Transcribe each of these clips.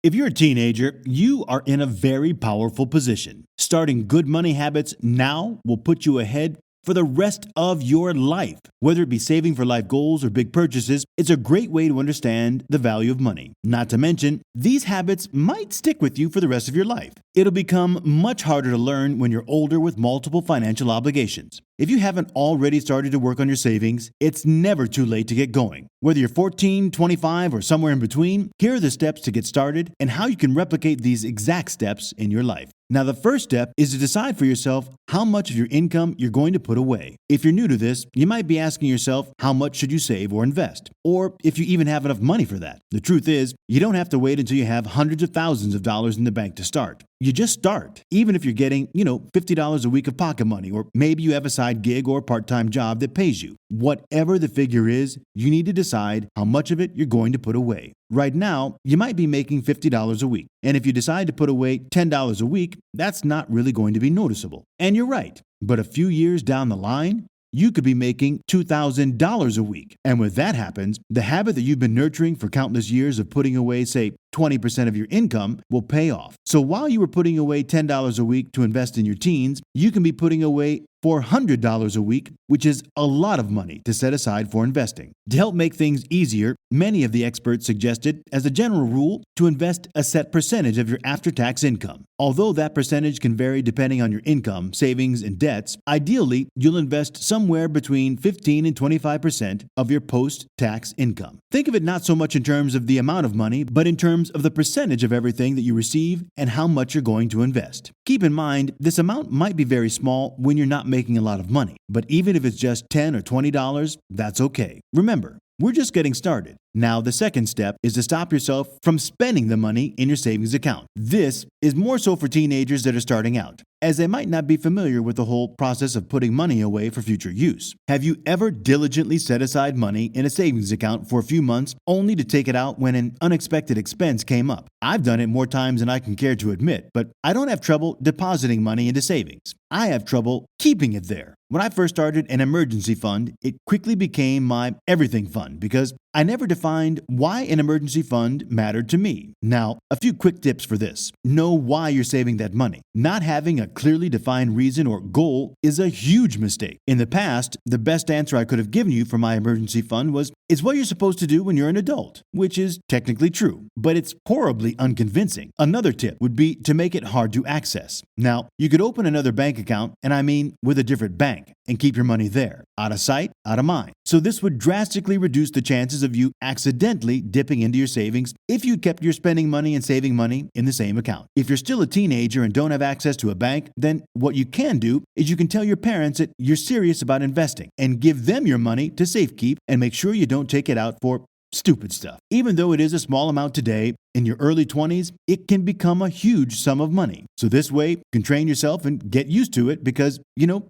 If you're a teenager, you are in a very powerful position. Starting good money habits now will put you ahead for the rest of your life. Whether it be saving for life goals or big purchases, it's a great way to understand the value of money. Not to mention, these habits might stick with you for the rest of your life. It'll become much harder to learn when you're older with multiple financial obligations. If you haven't already started to work on your savings, it's never too late to get going. Whether you're 14, 25, or somewhere in between, here are the steps to get started and how you can replicate these exact steps in your life. Now, the first step is to decide for yourself how much of your income you're going to put away. If you're new to this, you might be asking yourself, how much should you save or invest? Or if you even have enough money for that. The truth is, you don't have to wait until you have hundreds of thousands of dollars in the bank to start. You just start, even if you're getting, $50 a week of pocket money, or maybe you have a side gig or part-time job that pays you. Whatever the figure is, you need to decide how much of it you're going to put away. Right now, you might be making $50 a week, and if you decide to put away $10 a week, that's not really going to be noticeable. And you're right, but a few years down the line, you could be making $2,000 a week. And when that happens, the habit that you've been nurturing for countless years of putting away, say, 20% of your income will pay off. So while you were putting away $10 a week to invest in your teens, you can be putting away $400 a week, which is a lot of money to set aside for investing. To help make things easier, many of the experts suggested, as a general rule, to invest a set percentage of your after-tax income. Although that percentage can vary depending on your income, savings, and debts, ideally, you'll invest somewhere between 15 and 25% of your post-tax income. Think of it not so much in terms of the amount of money, but in terms of the percentage of everything that you receive and how much you're going to invest. Keep in mind, this amount might be very small when you're not making a lot of money, but even if it's just $10 or $20, that's okay. Remember, we're just getting started. Now, the second step is to stop yourself from spending the money in your savings account. This is more so for teenagers that are starting out, as they might not be familiar with the whole process of putting money away for future use. Have you ever diligently set aside money in a savings account for a few months only to take it out when an unexpected expense came up? I've done it more times than I can care to admit, but I don't have trouble depositing money into savings. I have trouble keeping it there. When I first started an emergency fund, it quickly became my everything fund because I never defined why an emergency fund mattered to me. Now, a few quick tips for this. Know why you're saving that money. Not having a clearly defined reason or goal is a huge mistake. In the past, the best answer I could have given you for my emergency fund was, it's what you're supposed to do when you're an adult, which is technically true, but it's horribly unconvincing. Another tip would be to make it hard to access. Now, you could open another bank account, and I mean with a different bank, and keep your money there. Out of sight, out of mind. So this would drastically reduce the chances of you accidentally dipping into your savings if you kept your spending money and saving money in the same account. If you're still a teenager and don't have access to a bank, then what you can do is you can tell your parents that you're serious about investing and give them your money to safekeep and make sure you don't take it out for stupid stuff. Even though it is a small amount today, in your early 20s, it can become a huge sum of money. So this way, you can train yourself and get used to it because,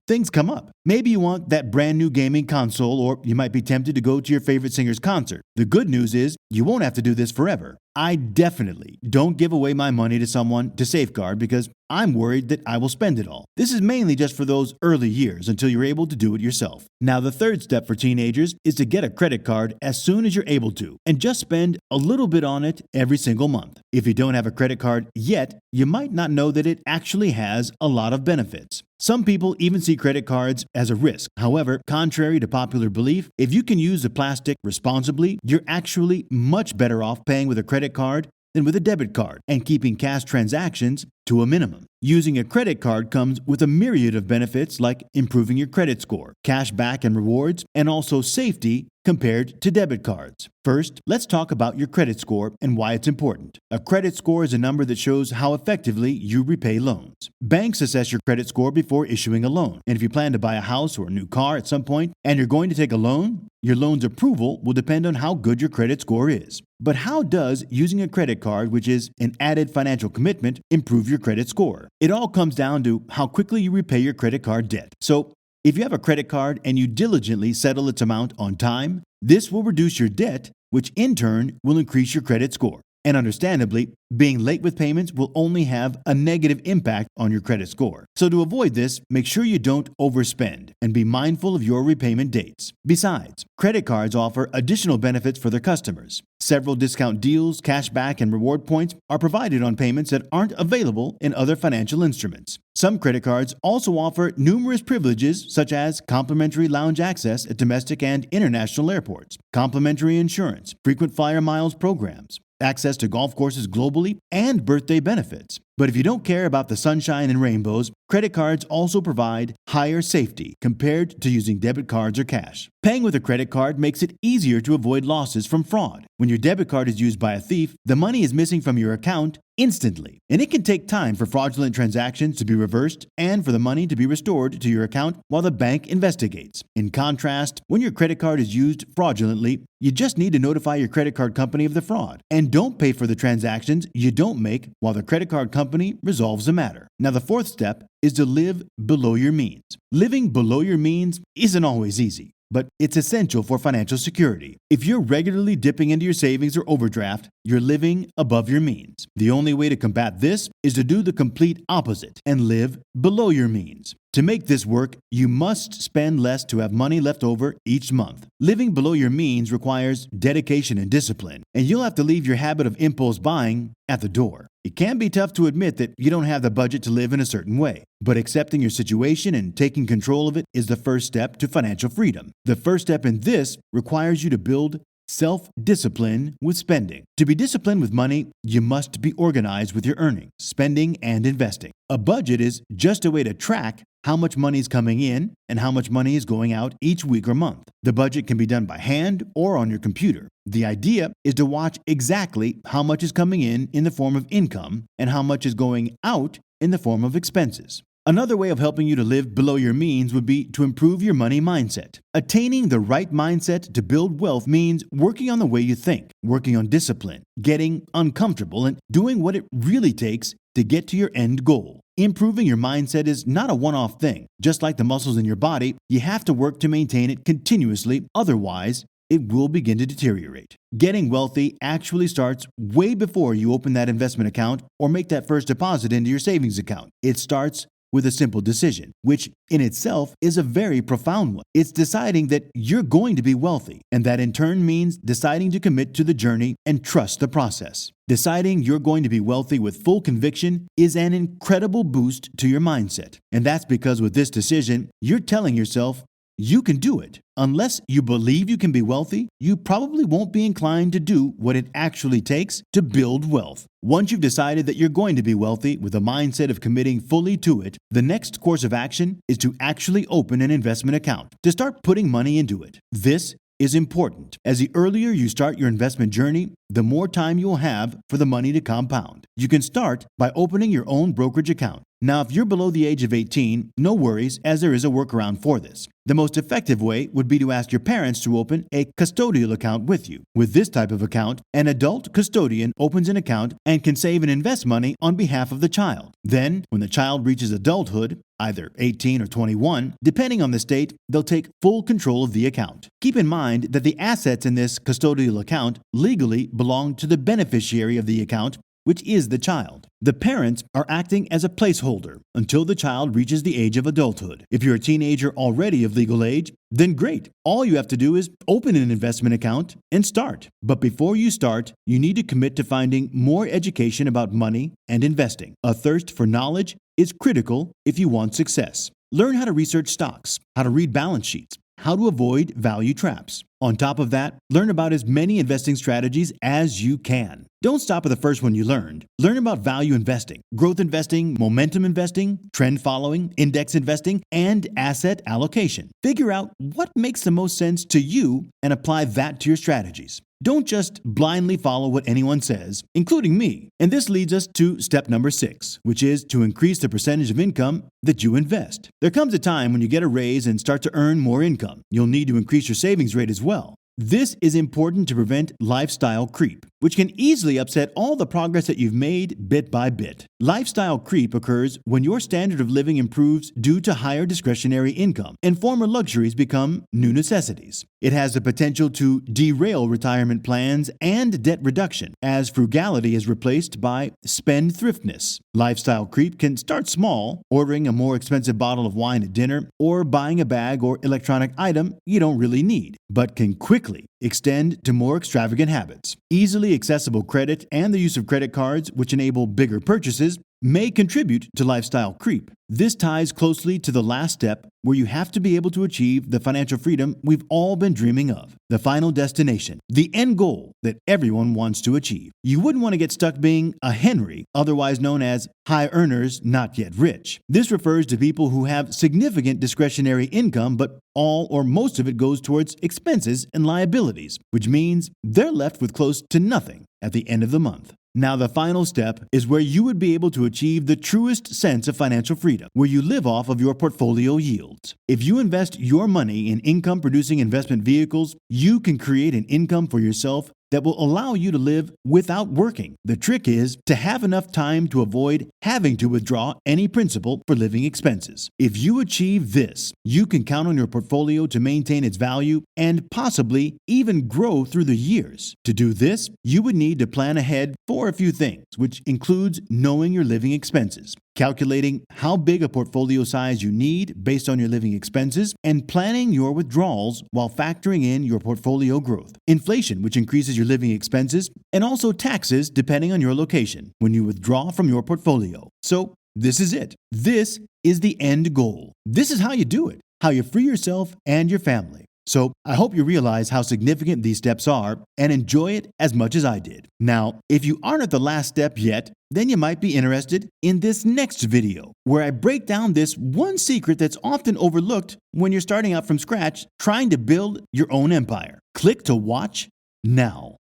things come up. Maybe you want that brand new gaming console, or you might be tempted to go to your favorite singer's concert. The good news is, you won't have to do this forever. I definitely don't give away my money to someone to safeguard because I'm worried that I will spend it all. This is mainly just for those early years until you're able to do it yourself. Now, the third step for teenagers is to get a credit card as soon as you're able to and just spend a little bit on it every single month. If you don't have a credit card yet, you might not know that it actually has a lot of benefits. Some people even see credit cards as a risk. However, contrary to popular belief, if you can use the plastic responsibly, you're actually much better off paying with a credit card than with a debit card and keeping cash transactions to a minimum. Using a credit card comes with a myriad of benefits like improving your credit score, cash back and rewards, and also safety compared to debit cards. First, let's talk about your credit score and why it's important. A credit score is a number that shows how effectively you repay loans. Banks assess your credit score before issuing a loan, and if you plan to buy a house or a new car at some point and you're going to take a loan, your loan's approval will depend on how good your credit score is. But how does using a credit card, which is an added financial commitment, improve your credit score? It all comes down to how quickly you repay your credit card debt. So, if you have a credit card and you diligently settle its amount on time, this will reduce your debt, which in turn will increase your credit score. And understandably, being late with payments will only have a negative impact on your credit score. So to avoid this, make sure you don't overspend and be mindful of your repayment dates. Besides, credit cards offer additional benefits for their customers. Several discount deals, cashback, and reward points are provided on payments that aren't available in other financial instruments. Some credit cards also offer numerous privileges such as complimentary lounge access at domestic and international airports, complimentary insurance, frequent flyer miles programs, access to golf courses globally, and birthday benefits. But if you don't care about the sunshine and rainbows, credit cards also provide higher safety compared to using debit cards or cash. Paying with a credit card makes it easier to avoid losses from fraud. When your debit card is used by a thief, the money is missing from your account instantly. And it can take time for fraudulent transactions to be reversed and for the money to be restored to your account while the bank investigates. In contrast, when your credit card is used fraudulently, you just need to notify your credit card company of the fraud. And don't pay for the transactions you don't make while the credit card company resolves the matter. Now, the fourth step is to live below your means. Living below your means isn't always easy, but it's essential for financial security. If you're regularly dipping into your savings or overdraft, you're living above your means. The only way to combat this is to do the complete opposite and live below your means. To make this work, you must spend less to have money left over each month. Living below your means requires dedication and discipline, and you'll have to leave your habit of impulse buying at the door. It can be tough to admit that you don't have the budget to live in a certain way, but accepting your situation and taking control of it is the first step to financial freedom. The first step in this requires you to build self-discipline with spending. To be disciplined with money, you must be organized with your earnings, spending, and investing. A budget is just a way to track how much money is coming in and how much money is going out each week or month. The budget can be done by hand or on your computer. The idea is to watch exactly how much is coming in the form of income and how much is going out in the form of expenses. Another way of helping you to live below your means would be to improve your money mindset. Attaining the right mindset to build wealth means working on the way you think, working on discipline, getting uncomfortable, and doing what it really takes to get to your end goal. Improving your mindset is not a one-off thing. Just like the muscles in your body, you have to work to maintain it continuously, otherwise it will begin to deteriorate. Getting wealthy actually starts way before you open that investment account or make that first deposit into your savings account. It starts with a simple decision, which in itself is a very profound one. It's deciding that you're going to be wealthy, and that in turn means deciding to commit to the journey and trust the process. Deciding you're going to be wealthy with full conviction is an incredible boost to your mindset. And that's because with this decision, you're telling yourself, you can do it. Unless you believe you can be wealthy, you probably won't be inclined to do what it actually takes to build wealth. Once you've decided that you're going to be wealthy with a mindset of committing fully to it, the next course of action is to actually open an investment account, to start putting money into it. This is important, as the earlier you start your investment journey, the more time you will have for the money to compound. You can start by opening your own brokerage account. Now, if you're below the age of 18, no worries, as there is a workaround for this. The most effective way would be to ask your parents to open a custodial account with you. With this type of account, an adult custodian opens an account and can save and invest money on behalf of the child. Then, when the child reaches adulthood, either 18 or 21, depending on the state, they'll take full control of the account. Keep in mind that the assets in this custodial account legally belong to the beneficiary of the account, which is the child. The parents are acting as a placeholder until the child reaches the age of adulthood. If you're a teenager already of legal age, then great. All you have to do is open an investment account and start. But before you start, you need to commit to finding more education about money and investing. A thirst for knowledge is critical if you want success. Learn how to research stocks, how to read balance sheets, how to avoid value traps. On top of that, learn about as many investing strategies as you can. Don't stop at the first one you learned. Learn about value investing, growth investing, momentum investing, trend following, index investing, and asset allocation. Figure out what makes the most sense to you and apply that to your strategies. Don't just blindly follow what anyone says, including me. And this leads us to step number 6, which is to increase the percentage of income that you invest. There comes a time when you get a raise and start to earn more income. You'll need to increase your savings rate as well. This is important to prevent lifestyle creep, which can easily upset all the progress that you've made bit by bit. Lifestyle creep occurs when your standard of living improves due to higher discretionary income and former luxuries become new necessities. It has the potential to derail retirement plans and debt reduction, as frugality is replaced by spendthriftness. Lifestyle creep can start small, ordering a more expensive bottle of wine at dinner or buying a bag or electronic item you don't really need, but can quickly extend to more extravagant habits. Easily accessible credit and the use of credit cards, which enable bigger purchases, may contribute to lifestyle creep. This ties closely to the last step, where you have to be able to achieve the financial freedom we've all been dreaming of. The final destination, the end goal that everyone wants to achieve. You wouldn't want to get stuck being a Henry, otherwise known as high earners not yet rich. This refers to people who have significant discretionary income, but all or most of it goes towards expenses and liabilities, which means they're left with close to nothing at the end of the month. Now, the final step is where you would be able to achieve the truest sense of financial freedom, where you live off of your portfolio yields. If you invest your money in income-producing investment vehicles, you can create an income for yourself that will allow you to live without working. The trick is to have enough time to avoid having to withdraw any principal for living expenses. If you achieve this, you can count on your portfolio to maintain its value and possibly even grow through the years. To do this, you would need to plan ahead for a few things, which includes knowing your living expenses, calculating how big a portfolio size you need based on your living expenses, and planning your withdrawals while factoring in your portfolio growth, inflation, which increases your living expenses, and also taxes depending on your location when you withdraw from your portfolio. So this is it. This is the end goal. This is how you do it, how you free yourself and your family. So I hope you realize how significant these steps are and enjoy it as much as I did. Now, if you aren't at the last step yet, then you might be interested in this next video, where I break down this one secret that's often overlooked when you're starting out from scratch trying to build your own empire. Click to watch now.